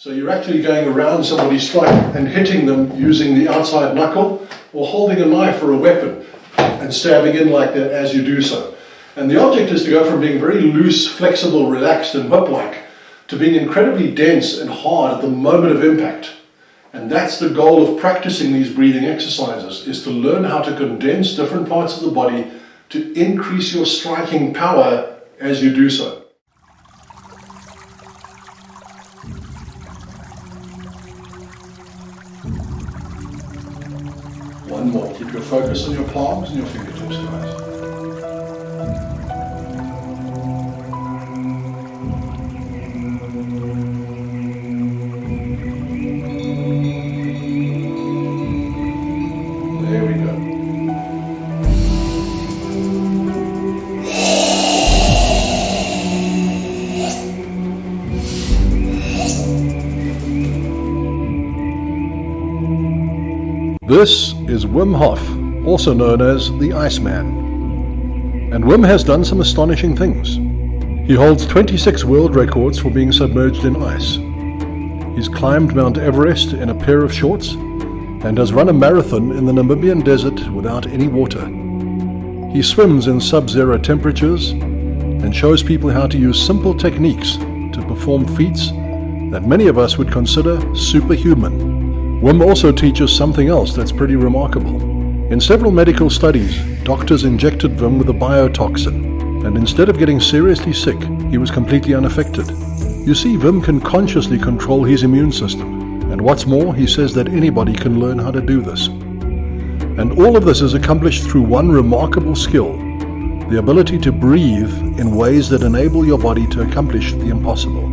So you're actually going around somebody's strike and hitting them using the outside knuckle or holding a knife or a weapon and stabbing in like that as you do so. And the object is to go from being very loose, flexible, relaxed and whip-like to being incredibly dense and hard at the moment of impact. And that's the goal of practicing these breathing exercises, is to learn how to condense different parts of the body to increase your striking power as you do so. One more. Keep your focus on your palms and your fingertips, guys. There we go. This is Wim Hof, also known as the Iceman. And Wim has done some astonishing things. He holds 26 world records for being submerged in ice. He's climbed Mount Everest in a pair of shorts and has run a marathon in the Namibian desert without any water. He swims in sub-zero temperatures and shows people how to use simple techniques to perform feats that many of us would consider superhuman. Wim also teaches something else that's pretty remarkable. In several medical studies, doctors injected Wim with a biotoxin, and instead of getting seriously sick, he was completely unaffected. You see, Wim can consciously control his immune system, and what's more, he says that anybody can learn how to do this. And all of this is accomplished through one remarkable skill, the ability to breathe in ways that enable your body to accomplish the impossible.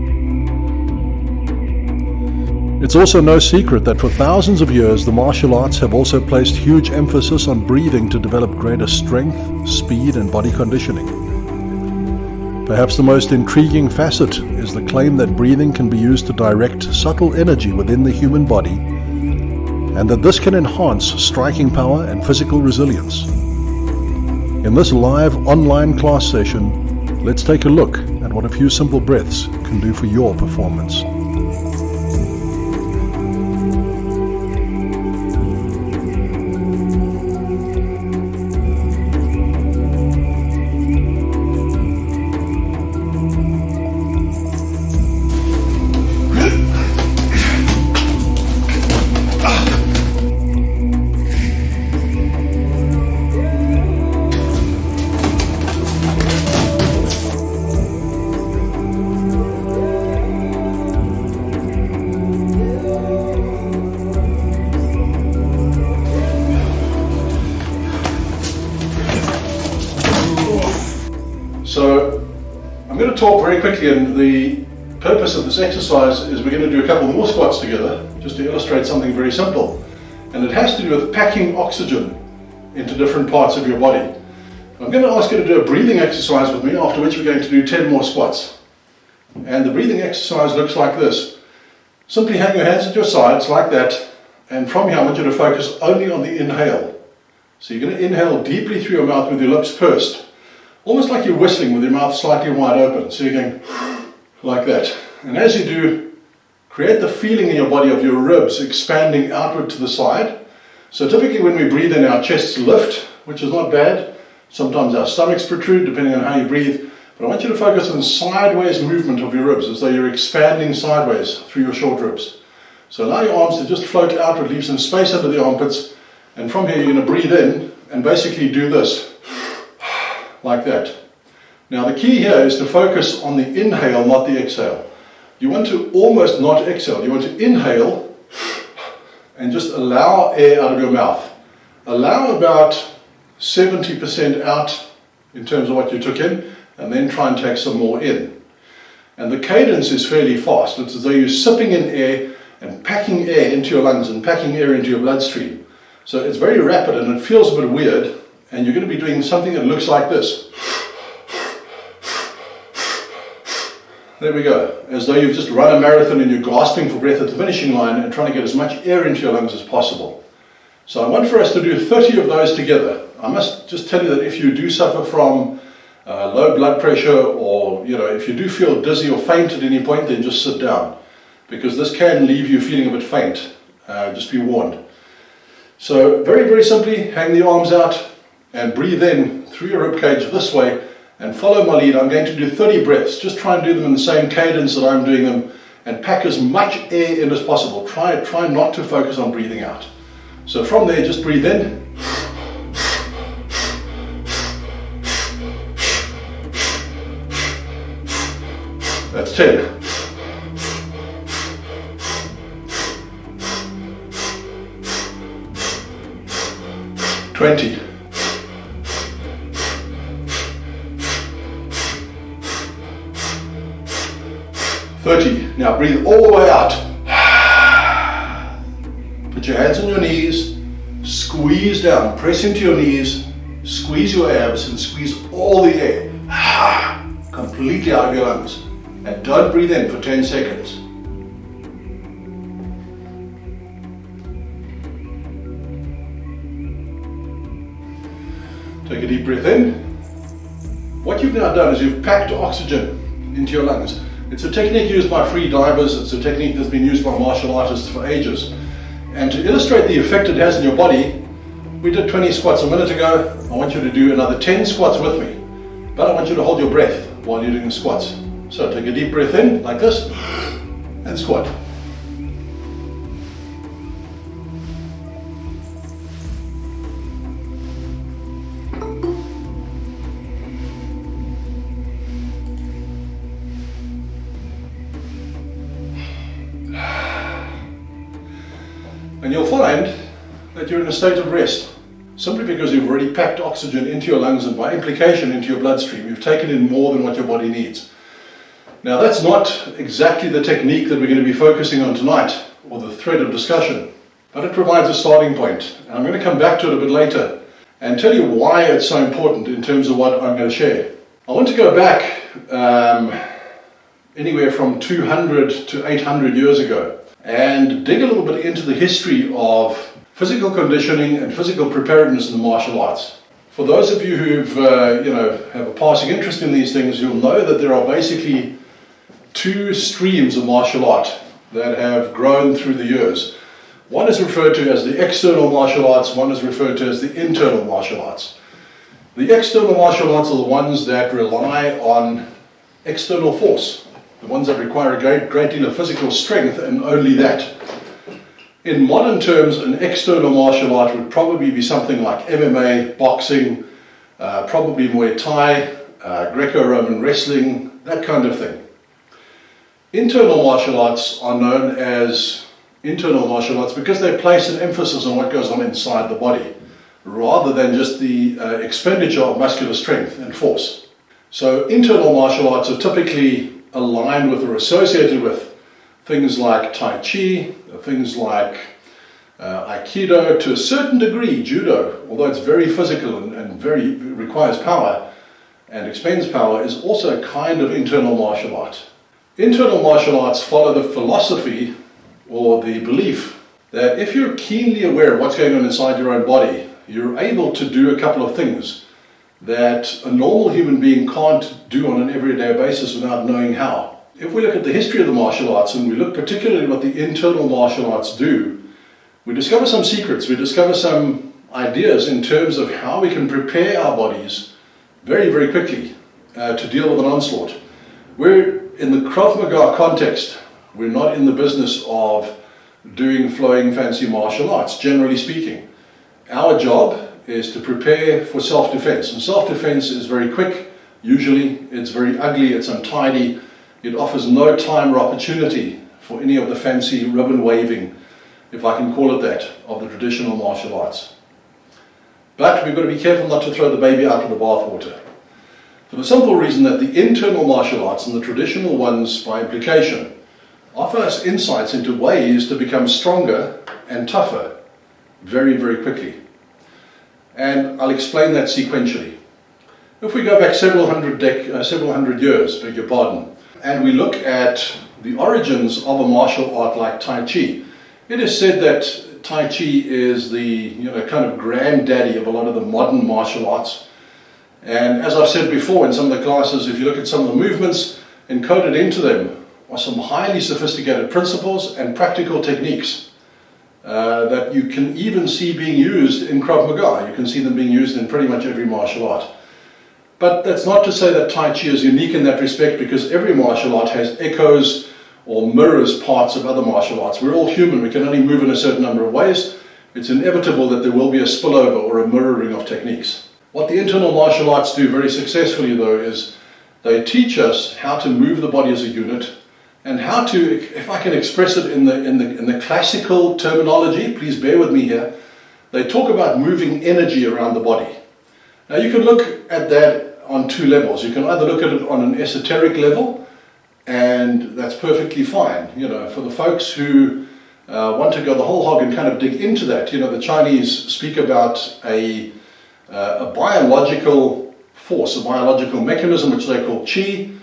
It's also no secret that for thousands of years the martial arts have also placed huge emphasis on breathing to develop greater strength, speed and body conditioning. Perhaps the most intriguing facet is the claim that breathing can be used to direct subtle energy within the human body, and that this can enhance striking power and physical resilience. In this live online class session, let's take a look at what a few simple breaths can do for your performance. So I'm going to talk very quickly, and the purpose of this exercise is we're going to do a couple more squats together just to illustrate something very simple, and it has to do with packing oxygen into different parts of your body. I'm going to ask you to do a breathing exercise with me, after which we're going to do 10 more squats. And the breathing exercise looks like this. Simply hang your hands at your sides like that, and from here I want you to focus only on the inhale. So you're going to inhale deeply through your mouth with your lips pursed. Almost like you're whistling with your mouth slightly wide open. So you're going like that. And as you do, create the feeling in your body of your ribs expanding outward to the side. So typically when we breathe in, our chests lift, which is not bad. Sometimes our stomachs protrude, depending on how you breathe. But I want you to focus on sideways movement of your ribs, as though you're expanding sideways through your short ribs. So allow your arms to just float outward, leave some space under the armpits. And from here you're going to breathe in and basically do this. Like that. Now the key here is to focus on the inhale, not the exhale. You want to almost not exhale. You want to inhale and just allow air out of your mouth. Allow about 70% out in terms of what you took in, and then try and take some more in. And the cadence is fairly fast. It's as though you're sipping in air and packing air into your lungs and packing air into your bloodstream. So it's very rapid and it feels a bit weird. And you're going to be doing something that looks like this. There we go. As though you've just run a marathon and you're gasping for breath at the finishing line and trying to get as much air into your lungs as possible. So I want for us to do 30 of those together. I must just tell you that if you do suffer from low blood pressure, or if you do feel dizzy or faint at any point, then just sit down. because this can leave you feeling a bit faint. Just be warned. So very, very simply, hang the arms out and breathe in through your ribcage this way and follow my lead. I'm going to do 30 breaths. Just try and do them in the same cadence that I'm doing them and pack as much air in as possible. Try not to focus on breathing out. So from there, just breathe in. That's 10. 20. 30. Now breathe all the way out. Put your hands on your knees, squeeze down, press into your knees, squeeze your abs and squeeze all the air completely out of your lungs. And don't breathe in for 10 seconds. Take a deep breath in. What you've now done is you've packed oxygen into your lungs. It's a technique used by free divers. It's a technique that's been used by martial artists for ages. And to illustrate the effect it has in your body, we did 20 squats a minute ago. I want you to do another 10 squats with me. But I want you to hold your breath while you're doing the squats. So take a deep breath in, like this, and squat. And you'll find that you're in a state of rest, simply because you've already packed oxygen into your lungs and by implication into your bloodstream. You've taken in more than what your body needs. Now that's not exactly the technique that we're going to be focusing on tonight, or the thread of discussion, but it provides a starting point. And I'm going to come back to it a bit later and tell you why it's so important in terms of what I'm going to share. I want to go back anywhere from 200 to 800 years ago and dig a little bit into the history of physical conditioning and physical preparedness in the martial arts. For those of you who've have a passing interest in these things, you'll know that there are basically two streams of martial art that have grown through the years. One is referred to as the external martial arts, one is referred to as the internal martial arts. The external martial arts are the ones that rely on external force, the ones that require a great deal of physical strength, and only that. In modern terms, an external martial art would probably be something like MMA, boxing, probably Muay Thai, Greco-Roman wrestling, that kind of thing. Internal martial arts are known as internal martial arts because they place an emphasis on what goes on inside the body, rather than just the expenditure of muscular strength and force. So internal martial arts are typically aligned with or associated with things like Tai Chi, things like Aikido, to a certain degree Judo, although it's very physical and very requires power and expends power, is also a kind of internal martial art. Internal martial arts follow the philosophy or the belief that if you're keenly aware of what's going on inside your own body, you're able to do a couple of things that a normal human being can't do on an everyday basis without knowing how. If we look at the history of the martial arts and we look particularly at what the internal martial arts do, we discover some secrets, we discover some ideas in terms of how we can prepare our bodies very, very quickly to deal with an onslaught. We're in the Krav Maga context. We're not in the business of doing flowing fancy martial arts, generally speaking. Our job is to prepare for self-defense, and self-defense is very quick. Usually it's very ugly, it's untidy. It offers no time or opportunity for any of the fancy ribbon waving, if I can call it that, of the traditional martial arts. But we've got to be careful not to throw the baby out with the bathwater, for the simple reason that the internal martial arts and the traditional ones by implication offer us insights into ways to become stronger and tougher very, very quickly. And I'll explain that sequentially. If we go back several hundred years, beg your pardon, and we look at the origins of a martial art like Tai Chi, it is said that Tai Chi is the kind of granddaddy of a lot of the modern martial arts. And as I've said before in some of the classes, if you look at some of the movements encoded into them, are some highly sophisticated principles and practical techniques that you can even see being used in Krav Maga. You can see them being used in pretty much every martial art. But that's not to say that Tai Chi is unique in that respect, because every martial art has echoes or mirrors parts of other martial arts. We're all human, we can only move in a certain number of ways. It's inevitable that there will be a spillover or a mirroring of techniques. What the internal martial arts do very successfully, though, is they teach us how to move the body as a unit, and how to, if I can express it in the classical terminology, please bear with me here, they talk about moving energy around the body. Now you can look at that on two levels. You can either look at it on an esoteric level, and that's perfectly fine. You know, for the folks who want to go the whole hog and kind of dig into that, you know, the Chinese speak about a biological force, a biological mechanism which they call qi,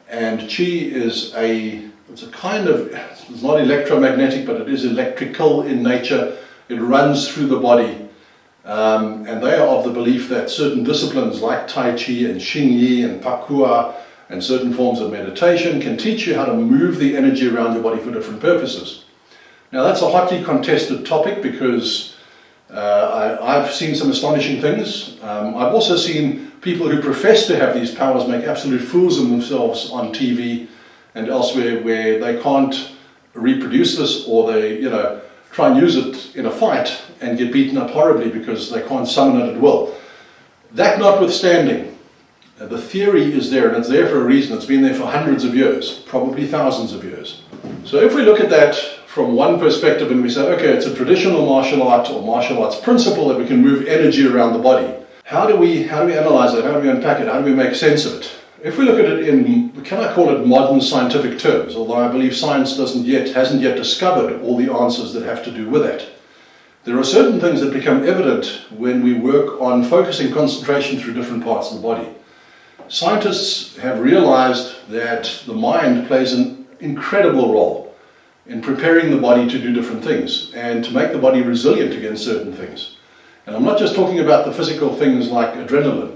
and qi is it's a kind of, it's not electromagnetic, but it is electrical in nature. It runs through the body. And they are of the belief that certain disciplines like Tai Chi and Xing Yi and Pakua and certain forms of meditation can teach you how to move the energy around your body for different purposes. Now that's a hotly contested topic, because I've seen some astonishing things. I've also seen people who profess to have these powers make absolute fools of themselves on TV and elsewhere, where they can't reproduce this, or they, you know, try and use it in a fight and get beaten up horribly because they can't summon it at will. That notwithstanding, the theory is there, and it's there for a reason. It's been there for hundreds of years, probably thousands of years. So if we look at that from one perspective and we say, okay, it's a traditional martial art or martial arts principle that we can move energy around the body. How do we analyze it? How do we unpack it? How do we make sense of it? If we look at it in, can I call it modern scientific terms, although I believe science hasn't yet discovered all the answers that have to do with that. There are certain things that become evident when we work on focusing concentration through different parts of the body. Scientists have realized that the mind plays an incredible role in preparing the body to do different things and to make the body resilient against certain things. And I'm not just talking about the physical things like adrenaline.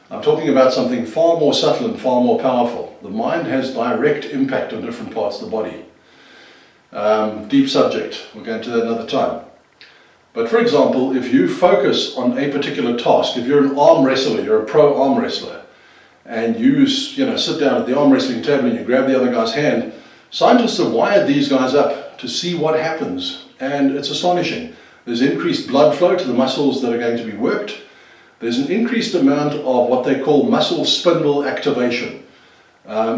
I'm talking about something far more subtle and far more powerful. The mind has direct impact on different parts of the body. Deep subject, we'll go into that another time. But for example, if you focus on a particular task, if you're an arm wrestler, you're a pro arm wrestler, and you sit down at the arm wrestling table and you grab the other guy's hand, scientists have wired these guys up to see what happens, and it's astonishing. There's increased blood flow to the muscles that are going to be worked. There's an increased amount of what they call muscle spindle activation,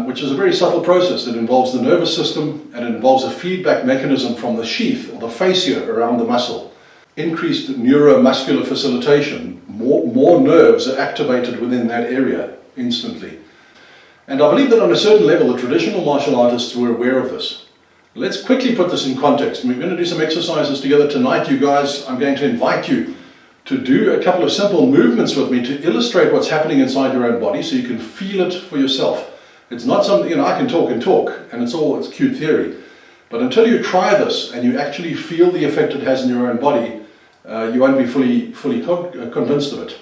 which is a very subtle process that involves the nervous system, and it involves a feedback mechanism from the sheath or the fascia around the muscle. Increased neuromuscular facilitation, more nerves are activated within that area instantly. And I believe that on a certain level the traditional martial artists were aware of this. Let's quickly put this in context. We're going to do some exercises together tonight, you guys. I'm going to invite you to do a couple of simple movements with me to illustrate what's happening inside your own body so you can feel it for yourself. It's not something, I can talk and talk, and it's cute theory. But until you try this and you actually feel the effect it has in your own body, you won't be fully convinced of it.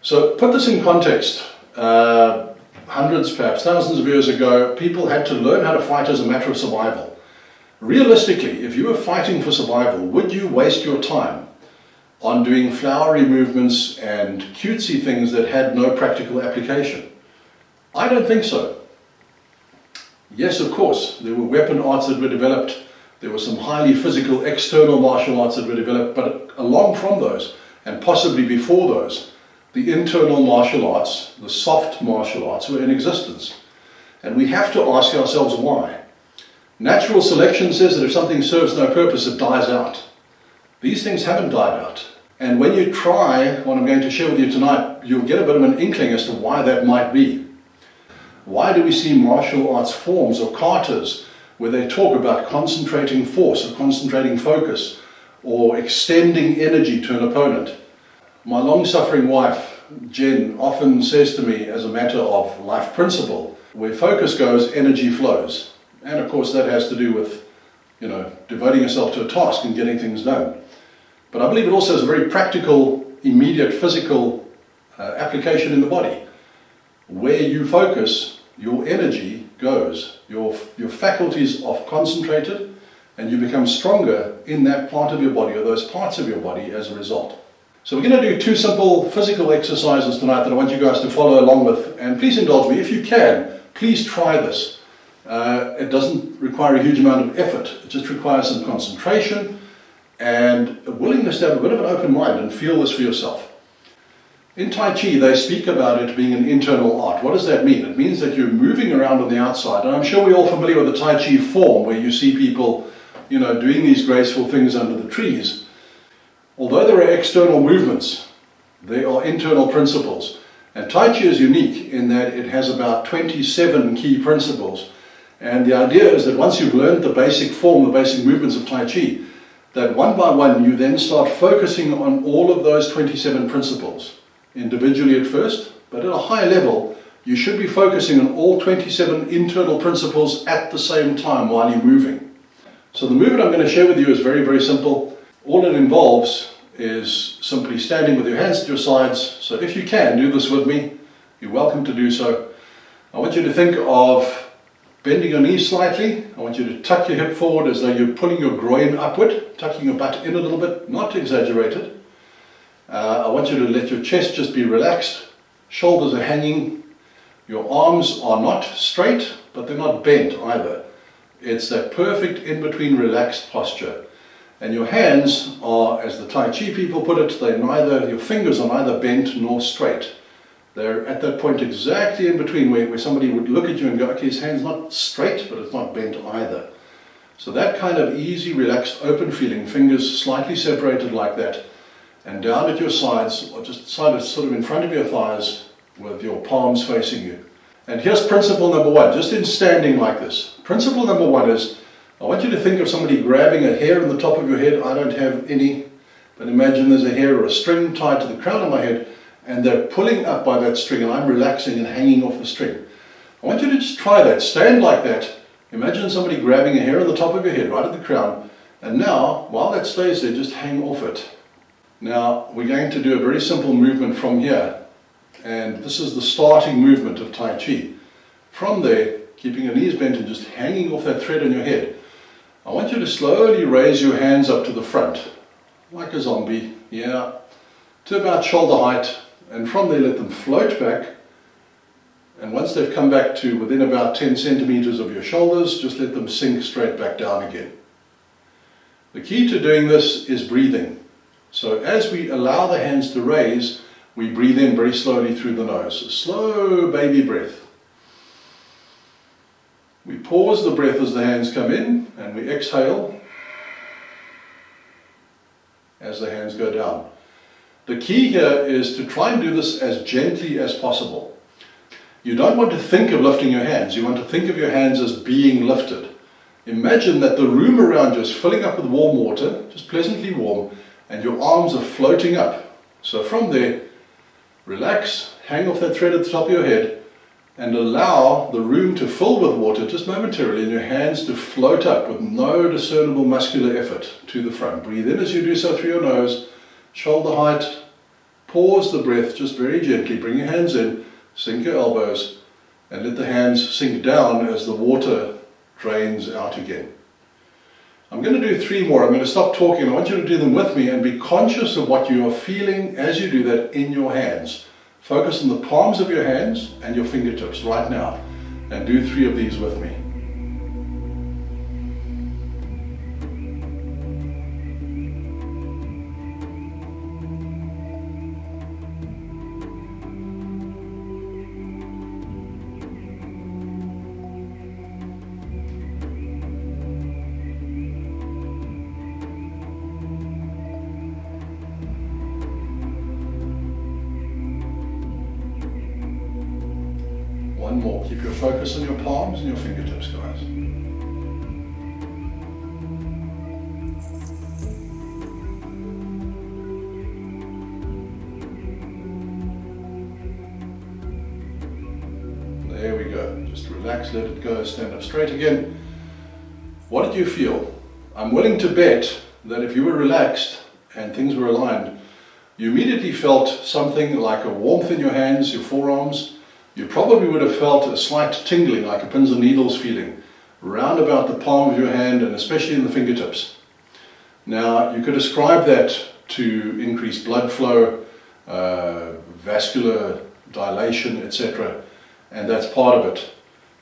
So put this in context. Hundreds, perhaps thousands of years ago, people had to learn how to fight as a matter of survival. Realistically, if you were fighting for survival, would you waste your time on doing flowery movements and cutesy things that had no practical application? I don't think so. Yes, of course, there were weapon arts that were developed. There were some highly physical external martial arts that were developed, but along from those, and possibly before those, the internal martial arts, the soft martial arts, were in existence. And we have to ask ourselves why. Natural selection says that if something serves no purpose, it dies out. These things haven't died out. And when you try what I'm going to share with you tonight, you'll get a bit of an inkling as to why that might be. Why do we see martial arts forms or katas where they talk about concentrating force or concentrating focus or extending energy to an opponent? My long-suffering wife, Jen, often says to me as a matter of life principle, where focus goes, energy flows. And of course that has to do with, devoting yourself to a task and getting things done. But I believe it also has a very practical, immediate physical application in the body. Where you focus, your energy goes. Your faculties are concentrated and you become stronger in that part of your body or those parts of your body as a result. So we're going to do 2 simple physical exercises tonight that I want you guys to follow along with, and please indulge me. If you can, please try this. It doesn't require a huge amount of effort. It just requires some concentration and a willingness to have a bit of an open mind and feel this for yourself. In Tai Chi, they speak about it being an internal art. What does that mean? It means that you're moving around on the outside. And I'm sure we're all familiar with the Tai Chi form, where you see people, doing these graceful things under the trees. Although there are external movements, there are internal principles. And Tai Chi is unique in that it has about 27 key principles. And the idea is that once you've learned the basic form, the basic movements of Tai Chi, that one by one you then start focusing on all of those 27 principles. Individually at first, but at a high level, you should be focusing on all 27 internal principles at the same time while you're moving. So the movement I'm going to share with you is very, very simple. All it involves is simply standing with your hands at your sides. So if you can, do this with me. You're welcome to do so. I want you to think of bending your knees slightly. I want you to tuck your hip forward as though you're pulling your groin upward, tucking your butt in a little bit, not exaggerated. I want you to let your chest just be relaxed. Shoulders are hanging. Your arms are not straight, but they're not bent either. It's that perfect in-between relaxed posture. And your hands are, as the Tai Chi people put it, your fingers are neither bent nor straight. They're at that point exactly in between where somebody would look at you and go, okay, his hand's not straight, but it's not bent either. So that kind of easy, relaxed, open feeling, fingers slightly separated like that, and down at your sides, or just sort of in front of your thighs with your palms facing you. And here's principle number 1, just in standing like this. Principle number 1 is, I want you to think of somebody grabbing a hair on the top of your head. I don't have any, but imagine there's a hair or a string tied to the crown of my head, and they're pulling up by that string, and I'm relaxing and hanging off the string. I want you to just try that. Stand like that. Imagine somebody grabbing a hair on the top of your head, right at the crown, and now, while that stays there, just hang off it. Now, we're going to do a very simple movement from here, and this is the starting movement of Tai Chi. From there, keeping your knees bent and just hanging off that thread on your head, I want you to slowly raise your hands up to the front, like a zombie, to about shoulder height, and from there let them float back, and once they've come back to within about 10 centimeters of your shoulders, just let them sink straight back down again. The key to doing this is breathing. So as we allow the hands to raise, we breathe in very slowly through the nose. A slow baby breath. We pause the breath as the hands come in, and we exhale as the hands go down. The key here is to try and do this as gently as possible. You don't want to think of lifting your hands. You want to think of your hands as being lifted. Imagine that the room around you is filling up with warm water, just pleasantly warm, and your arms are floating up. So from there, relax, hang off that thread at the top of your head, and allow the room to fill with water just momentarily, and your hands to float up with no discernible muscular effort to the front. Breathe in as you do so through your nose, shoulder height, pause the breath just very gently, bring your hands in, sink your elbows, and let the hands sink down as the water drains out again. I'm going to do 3 more. I'm going to stop talking. I want you to do them with me and be conscious of what you are feeling as you do that in your hands. Focus on the palms of your hands and your fingertips right now, and do 3 of these with me. One more. Keep your focus on your palms and your fingertips, guys. There we go. Just relax, let it go, stand up straight again. What did you feel? I'm willing to bet that if you were relaxed and things were aligned, you immediately felt something like a warmth in your hands, your forearms, you probably would have felt a slight tingling, like a pins and needles feeling, round about the palm of your hand and especially in the fingertips. Now, you could ascribe that to increased blood flow, vascular dilation, etc., and that's part of it.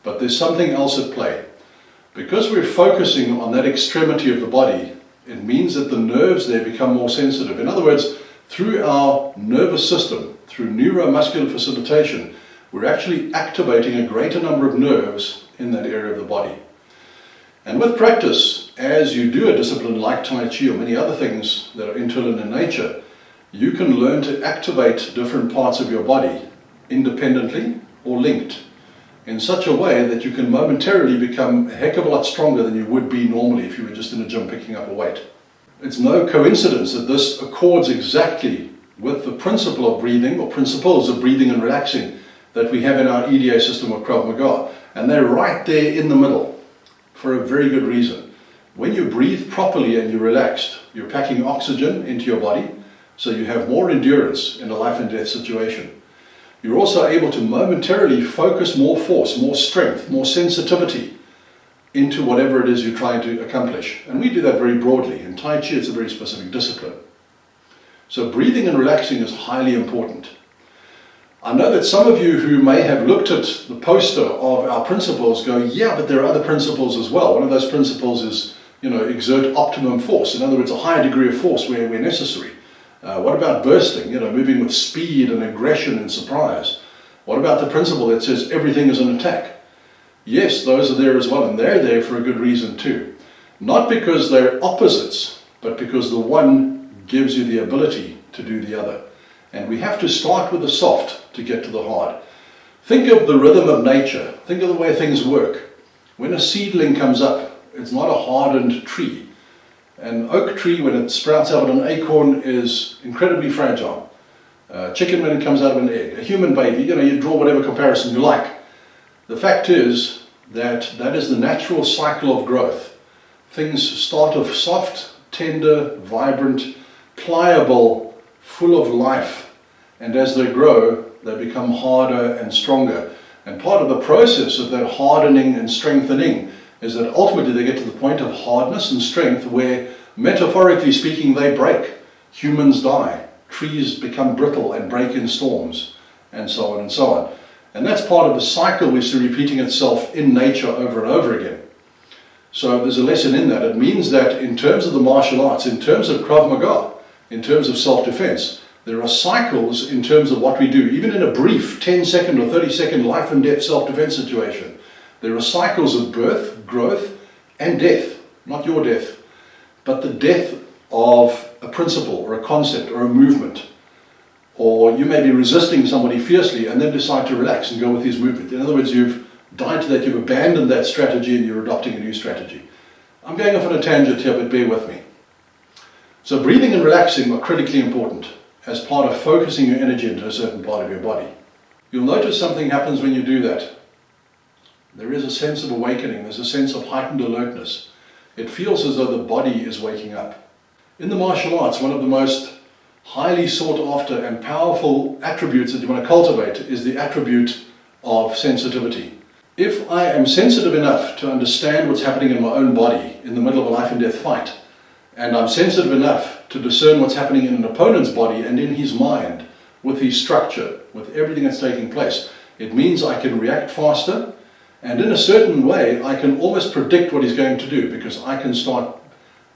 But there's something else at play. Because we're focusing on that extremity of the body, it means that the nerves there become more sensitive. In other words, through our nervous system, through neuromuscular facilitation, we're actually activating a greater number of nerves in that area of the body. And with practice, as you do a discipline like Tai Chi or many other things that are internal in nature, you can learn to activate different parts of your body independently or linked in such a way that you can momentarily become a heck of a lot stronger than you would be normally if you were just in a gym picking up a weight. It's no coincidence that this accords exactly with the principle of breathing, or principles of breathing and relaxing, that we have in our EDA system of Krav Maga. And they're right there in the middle for a very good reason. When you breathe properly and you're relaxed, you're packing oxygen into your body, so you have more endurance in a life and death situation. You're also able to momentarily focus more force, more strength, more sensitivity into whatever it is you're trying to accomplish. And we do that very broadly. In Tai Chi, it's a very specific discipline. So breathing and relaxing is highly important. I know that some of you who may have looked at the poster of our principles go, yeah, but there are other principles as well. One of those principles is, exert optimum force. In other words, a higher degree of force where necessary. What about bursting, moving with speed and aggression and surprise? What about the principle that says everything is an attack? Yes, those are there as well, and they're there for a good reason too. Not because they're opposites, but because the one gives you the ability to do the other. And we have to start with the soft to get to the hard. Think of the rhythm of nature. Think of the way things work. When a seedling comes up, it's not a hardened tree. An oak tree, when it sprouts out of an acorn, is incredibly fragile. Chicken, when it comes out of an egg. A human baby, you draw whatever comparison you like. The fact is that is the natural cycle of growth. Things start off soft, tender, vibrant, pliable, full of life. And as they grow, they become harder and stronger. And part of the process of that hardening and strengthening is that ultimately they get to the point of hardness and strength where, metaphorically speaking, they break. Humans die. Trees become brittle and break in storms, and so on and so on. And that's part of the cycle we see repeating itself in nature over and over again. So there's a lesson in that. It means that in terms of the martial arts, in terms of Krav Maga, in terms of self-defense, there are cycles in terms of what we do. Even in a brief 10-second or 30-second life and death self-defense situation, there are cycles of birth, growth, and death. Not your death, but the death of a principle or a concept or a movement. Or you may be resisting somebody fiercely and then decide to relax and go with his movement. In other words, you've died to that, you've abandoned that strategy and you're adopting a new strategy. I'm going off on a tangent here, but bear with me. So breathing and relaxing are critically important as part of focusing your energy into a certain part of your body. You'll notice something happens when you do that. There is a sense of awakening, there's a sense of heightened alertness. It feels as though the body is waking up. In the martial arts, one of the most highly sought after and powerful attributes that you want to cultivate is the attribute of sensitivity. If I am sensitive enough to understand what's happening in my own body in the middle of a life and death fight, and I'm sensitive enough to discern what's happening in an opponent's body and in his mind, with his structure, with everything that's taking place, it means I can react faster, and in a certain way I can almost predict what he's going to do, because I can start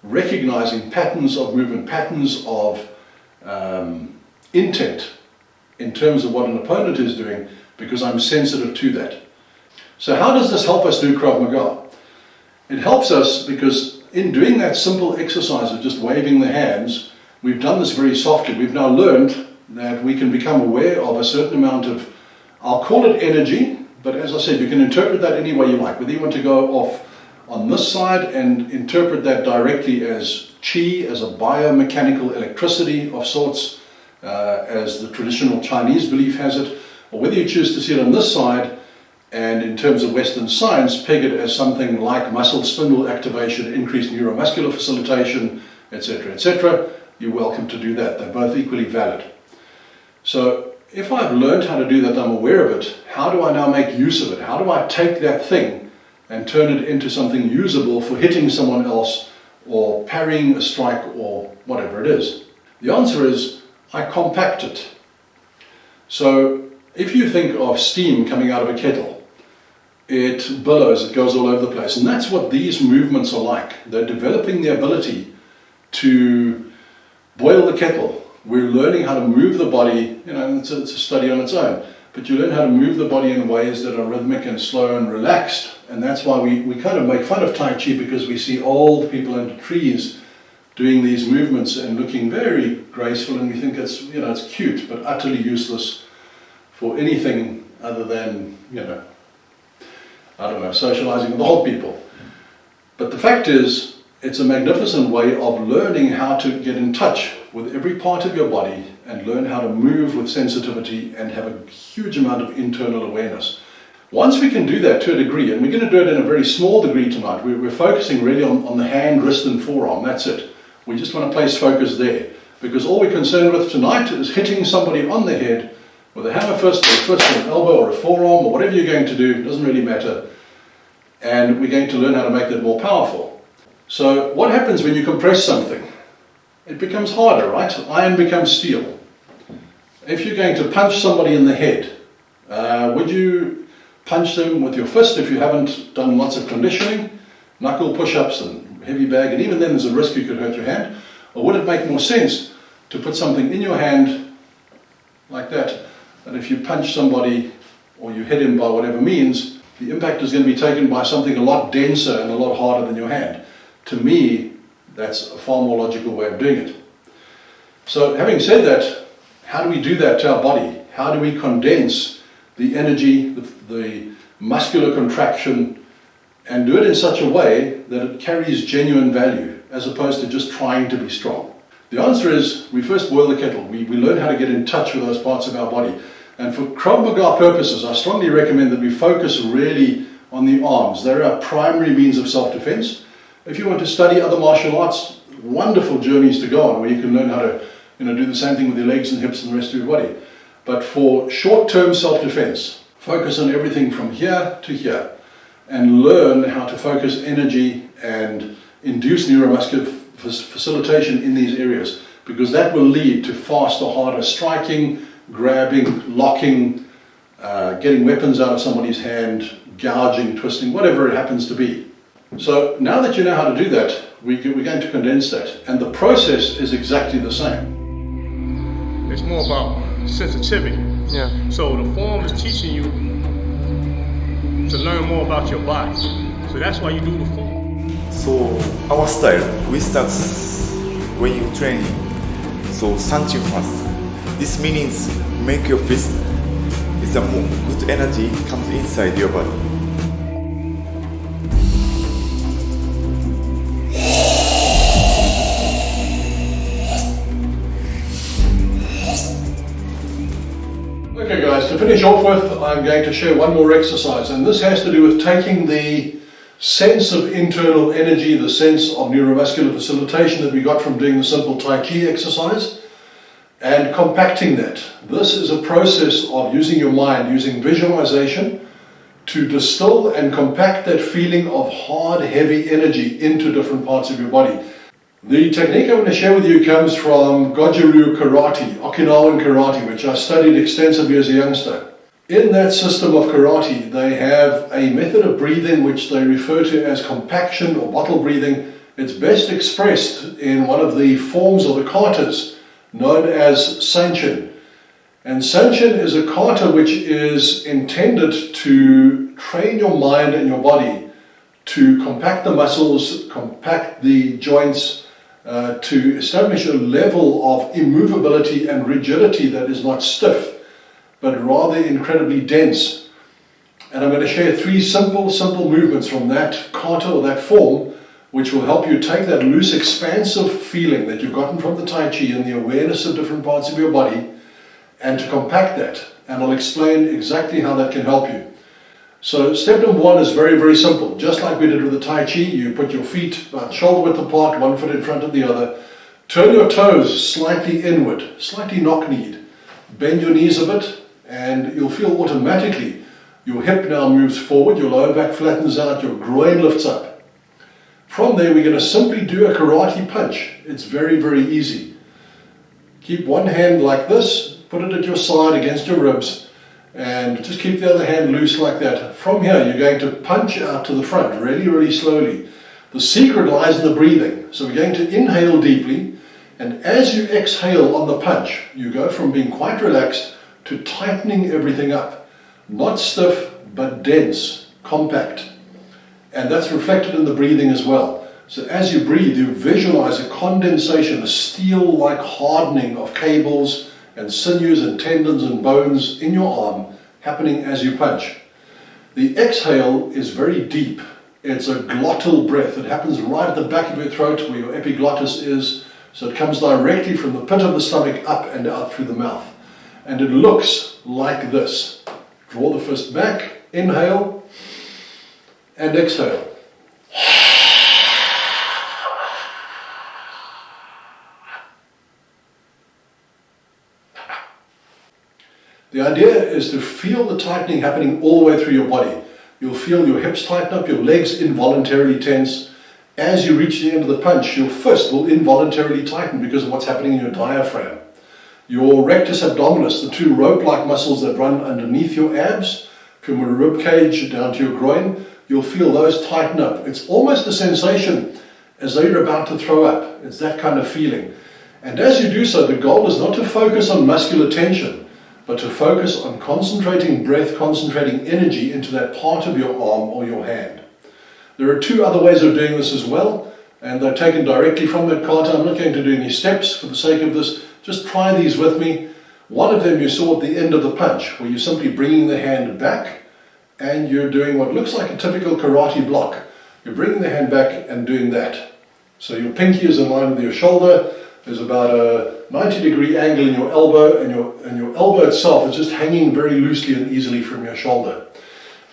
recognizing patterns of movement, patterns of intent in terms of what an opponent is doing, because I'm sensitive to that. So how does this help us do Krav Maga? It helps us because in doing that simple exercise of just waving the hands, we've done this very softly. We've now learned that we can become aware of a certain amount of, I'll call it energy, but as I said, you can interpret that any way you like. Whether you want to go off on this side and interpret that directly as chi, as a biomechanical electricity of sorts, as the traditional Chinese belief has it, or whether you choose to see it on this side and in terms of Western science, peg it as something like muscle spindle activation, increased neuromuscular facilitation, etc., etc., you're welcome to do that. They're both equally valid. So if I've learned how to do that, I'm aware of it, how do I now make use of it? How do I take that thing and turn it into something usable for hitting someone else or parrying a strike or whatever it is? The answer is, I compact it. So if you think of steam coming out of a kettle, it billows, it goes all over the place. And that's what these movements are like. They're developing the ability to boil the kettle. We're learning how to move the body, it's a study on its own, but you learn how to move the body in ways that are rhythmic and slow and relaxed. And that's why we kind of make fun of Tai Chi, because we see old people under trees doing these movements and looking very graceful, and we think it's cute, but utterly useless for anything other than, socializing with old people. But the fact is, it's a magnificent way of learning how to get in touch with every part of your body and learn how to move with sensitivity and have a huge amount of internal awareness. Once we can do that to a degree, and we're going to do it in a very small degree tonight, we're focusing really on the hand, wrist and forearm, that's it. We just want to place focus there, because all we're concerned with tonight is hitting somebody on the head with a hammer fist or a fist or an elbow or a forearm or whatever you're going to do, it doesn't really matter. And we're going to learn how to make that more powerful. So what happens when you compress something? It becomes harder, right? Iron becomes steel. If you're going to punch somebody in the head, would you punch them with your fist if you haven't done lots of conditioning? Knuckle push-ups and heavy bag, and even then there's a risk you could hurt your hand. Or would it make more sense to put something in your hand like that, and if you punch somebody or you hit him by whatever means, the impact is going to be taken by something a lot denser and a lot harder than your hand. To me, that's a far more logical way of doing it. So having said that, how do we do that to our body? How do we condense the energy, the muscular contraction, and do it in such a way that it carries genuine value, as opposed to just trying to be strong? The answer is, we first boil the kettle. We learn how to get in touch with those parts of our body. And for Krav Maga purposes, I strongly recommend that we focus really on the arms. They're our primary means of self-defense. If you want to study other martial arts, wonderful journeys to go on, where you can learn how to do the same thing with your legs and hips and the rest of your body. But for short-term self-defense, focus on everything from here to here, and learn how to focus energy and induce neuromuscular facilitation in these areas, because that will lead to faster, harder striking, grabbing, locking, getting weapons out of somebody's hand, gouging, twisting, whatever it happens to be. So now that you know how to do that, we're going to condense that, and the process is exactly the same. It's more about sensitivity. Yeah. So the form is teaching you to learn more about your body. So that's why you do the form. So our style, we start when you train. So sanchu first. This means make your fist. It's a more good energy comes inside your body. Okay guys, to finish off with, I'm going to share one more exercise, and this has to do with taking the sense of internal energy, the sense of neuromuscular facilitation that we got from doing the simple Tai Chi exercise, and compacting that. This is a process of using your mind, using visualization, to distill and compact that feeling of hard, heavy energy into different parts of your body. The technique I'm going to share with you comes from Goju-ryu karate, Okinawan karate, which I studied extensively as a youngster. In that system of karate, they have a method of breathing which they refer to as compaction or bottle breathing. It's best expressed in one of the forms of the katas known as sanchin. And sanchin is a kata which is intended to train your mind and your body to compact the muscles, compact the joints, to establish a level of immovability and rigidity that is not stiff, but rather incredibly dense. And I'm going to share three simple movements from that kata or that form, which will help you take that loose, expansive feeling that you've gotten from the Tai Chi and the awareness of different parts of your body, and to compact that. And I'll explain exactly how that can help you. So step number one is very, very simple. Just like we did with the Tai Chi, you put your feet about shoulder width apart, one foot in front of the other. Turn your toes slightly inward, slightly knock-kneed, Bend your knees a bit, and you'll feel automatically your hip now moves forward, your lower back flattens out, your groin lifts up. From there, we're going to simply do a karate punch. It's very, very easy. Keep one hand like this, put it at your side against your ribs, and just keep the other hand loose like that. From here, you're going to punch out to the front, really, really slowly. The secret lies in the breathing. So we're going to inhale deeply, and as you exhale on the punch, you go from being quite relaxed to tightening everything up. Not stiff, but dense, compact. And that's reflected in the breathing as well. So as you breathe, you visualize a condensation, a steel-like hardening of cables and sinews and tendons and bones in your arm happening as you punch. The exhale is very deep. It's a glottal breath. It happens right at the back of your throat where your epiglottis is. So it comes directly from the pit of the stomach up and out through the mouth. And it looks like this. Draw the fist back, inhale, and exhale. The idea is to feel the tightening happening all the way through your body. You'll feel your hips tighten up, your legs involuntarily tense. As you reach the end of the punch, your fist will involuntarily tighten because of what's happening in your diaphragm. Your rectus abdominis, the two rope-like muscles that run underneath your abs, from your rib cage down to your groin, you'll feel those tighten up. It's almost a sensation as though you're about to throw up. It's that kind of feeling. And as you do so, the goal is not to focus on muscular tension, but to focus on concentrating breath, concentrating energy into that part of your arm or your hand. There are two other ways of doing this as well, and they're taken directly from that kata. I'm not going to do any steps for the sake of this. Just try these with me. One of them you saw at the end of the punch, where you're simply bringing the hand back, and you're doing what looks like a typical karate block. You're bringing the hand back and doing that. So your pinky is in line with your shoulder. There's about a 90-degree angle in your elbow, and your elbow itself is just hanging very loosely and easily from your shoulder.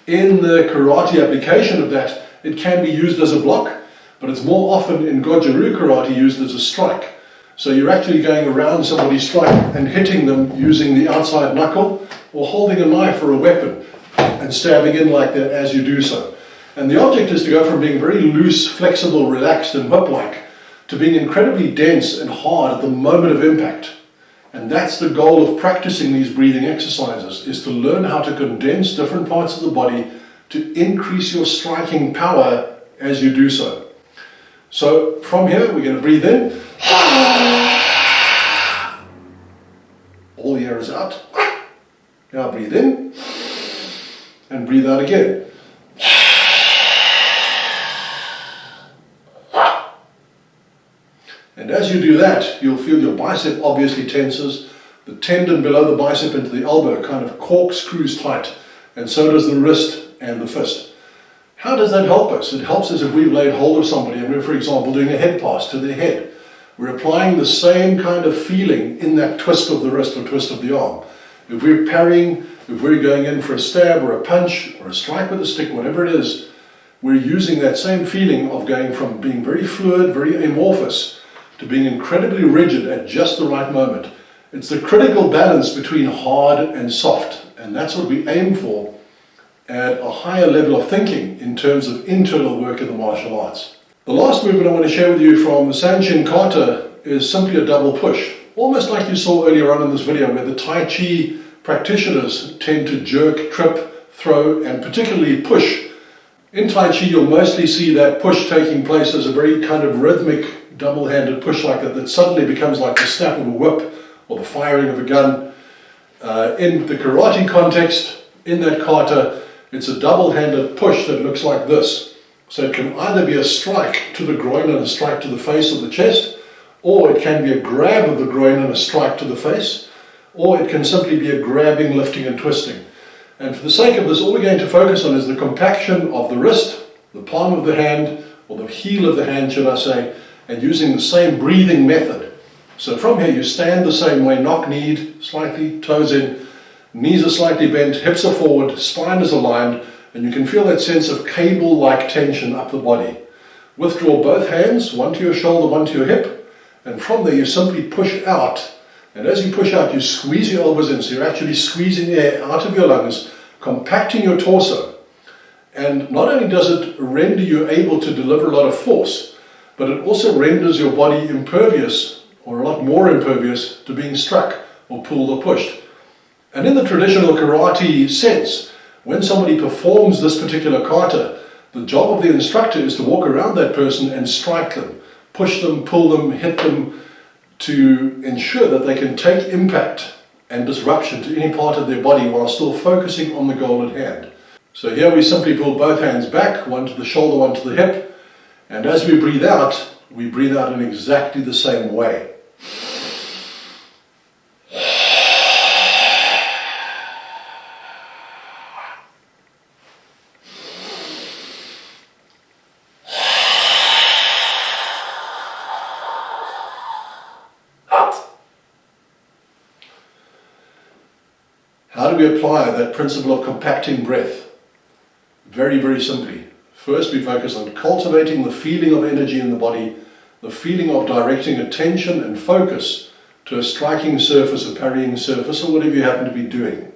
In the karate application of that, it can be used as a block, but it's more often in Goju-Ryu karate used as a strike. So you're actually going around somebody's strike and hitting them using the outside knuckle or holding a knife or a weapon and stabbing in like that as you do so. And the object is to go from being very loose, flexible, relaxed and whip-like to being incredibly dense and hard at the moment of impact. And that's the goal of practicing these breathing exercises, is to learn how to condense different parts of the body to increase your striking power as you do so. So from here, we're going to breathe in. All the air is out. Now breathe in and breathe out again. And as you do that, you'll feel your bicep obviously tenses. The tendon below the bicep into the elbow kind of corkscrews tight, and so does the wrist and the fist. How does that help us? It helps us if we've laid hold of somebody and we're, for example, doing a head pass to their head. We're applying the same kind of feeling in that twist of the wrist or twist of the arm. If we're parrying, if we're going in for a stab or a punch or a strike with a stick, whatever it is, we're using that same feeling of going from being very fluid, very amorphous, to being incredibly rigid at just the right moment. It's the critical balance between hard and soft, and that's what we aim for at a higher level of thinking in terms of internal work in the martial arts. The last movement I want to share with you from the Sanchin Kata is simply a double push, almost like you saw earlier on in this video, where the Tai Chi practitioners tend to jerk, trip, throw, and particularly push. In Tai Chi, you'll mostly see that push taking place as a very kind of rhythmic, double-handed push like that suddenly becomes like the snap of a whip or the firing of a gun. In the karate context, in that kata, it's a double-handed push that looks like this. So it can either be a strike to the groin and a strike to the face or the chest, or it can be a grab of the groin and a strike to the face, or it can simply be a grabbing, lifting and twisting. And for the sake of this, all we're going to focus on is the compaction of the wrist, the palm of the hand, or the heel of the hand, should I say, and using the same breathing method. So from here, you stand the same way, knock-kneed, slightly, toes in, knees are slightly bent, hips are forward, spine is aligned, and you can feel that sense of cable-like tension up the body. Withdraw both hands, one to your shoulder, one to your hip, and from there you simply push out And as you push out, you squeeze your elbows in, so you're actually squeezing air out of your lungs, compacting your torso. And not only does it render you able to deliver a lot of force, but it also renders your body impervious, or a lot more impervious, to being struck or pulled or pushed. And in the traditional karate sense, when somebody performs this particular kata, the job of the instructor is to walk around that person and strike them, push them, pull them, hit them, to ensure that they can take impact and disruption to any part of their body while still focusing on the goal at hand. So here we simply pull both hands back, one to the shoulder, one to the hip, and as we breathe out in exactly the same way. How do we apply that principle of compacting breath? Very, very simply. First, we focus on cultivating the feeling of energy in the body, the feeling of directing attention and focus to a striking surface, a parrying surface, or whatever you happen to be doing.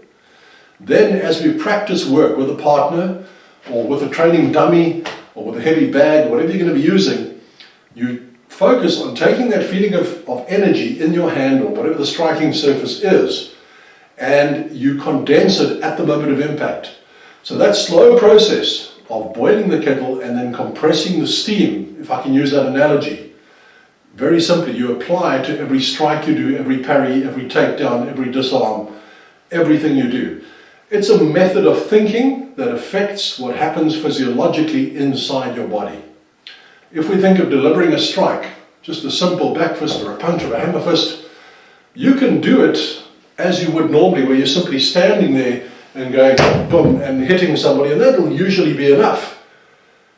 Then, as we practice work with a partner, or with a training dummy, or with a heavy bag, whatever you're going to be using, you focus on taking that feeling of energy in your hand, or whatever the striking surface is, and you condense it at the moment of impact. So that slow process of boiling the kettle and then compressing the steam, if I can use that analogy, very simply, you apply to every strike you do, every parry, every takedown, every disarm, everything you do. It's a method of thinking that affects what happens physiologically inside your body. If we think of delivering a strike, just a simple back fist or a punch or a hammer fist, you can do it as you would normally, where you're simply standing there and going boom and hitting somebody, and that'll usually be enough.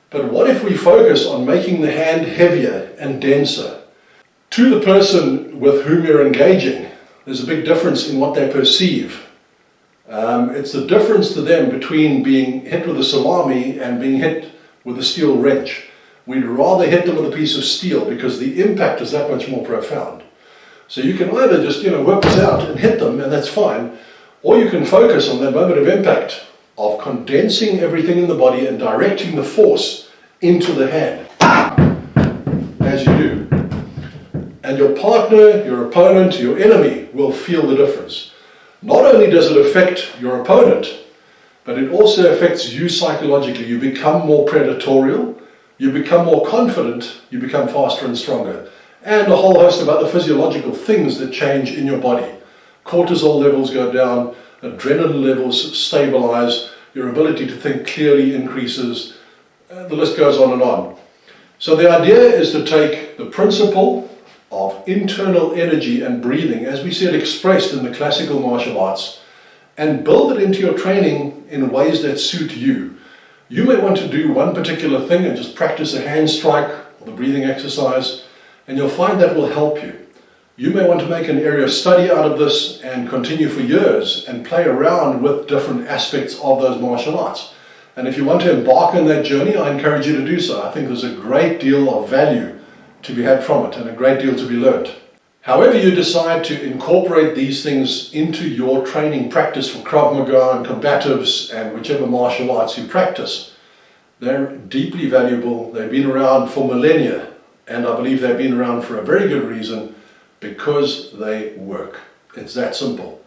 But what if we focus on making the hand heavier and denser? To the person with whom you're engaging, there's a big difference in what they perceive. It's the difference to them between being hit with a salami and being hit with a steel wrench. We'd rather hit them with a piece of steel because the impact is that much more profound. So you can either just, work this out and hit them, and that's fine, or you can focus on that moment of impact of condensing everything in the body and directing the force into the hand, as you do. And your partner, your opponent, your enemy will feel the difference. Not only does it affect your opponent, but it also affects you psychologically. You become more predatorial, you become more confident, you become faster and stronger. And a whole host of other physiological things that change in your body. Cortisol levels go down, adrenaline levels stabilize, your ability to think clearly increases, the list goes on and on. So the idea is to take the principle of internal energy and breathing, as we see it expressed in the classical martial arts, and build it into your training in ways that suit you. You may want to do one particular thing and just practice a hand strike or the breathing exercise, and you'll find that will help you. You may want to make an area of study out of this and continue for years and play around with different aspects of those martial arts. And if you want to embark on that journey, I encourage you to do so. I think there's a great deal of value to be had from it and a great deal to be learned. However you decide to incorporate these things into your training practice for Krav Maga and combatives and whichever martial arts you practice, they're deeply valuable. They've been around for millennia. And I believe they've been around for a very good reason, because they work. It's that simple.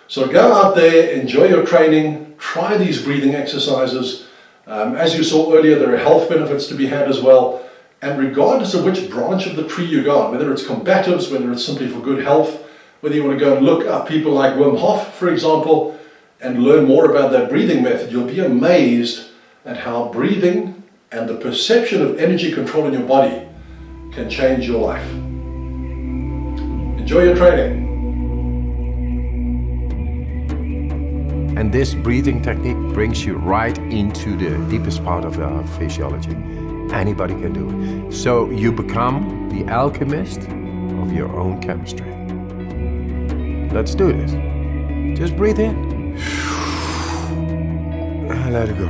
So go out there, enjoy your training, try these breathing exercises. As you saw earlier, there are health benefits to be had as well. And regardless of which branch of the tree you go on, whether it's combatives, whether it's simply for good health, whether you want to go and look up people like Wim Hof, for example, and learn more about that breathing method, you'll be amazed at how breathing and the perception of energy control in your body can change your life. Enjoy your training. And this breathing technique brings you right into the deepest part of our physiology. Anybody can do it. So you become the alchemist of your own chemistry. Let's do this. Just breathe in. And let it go.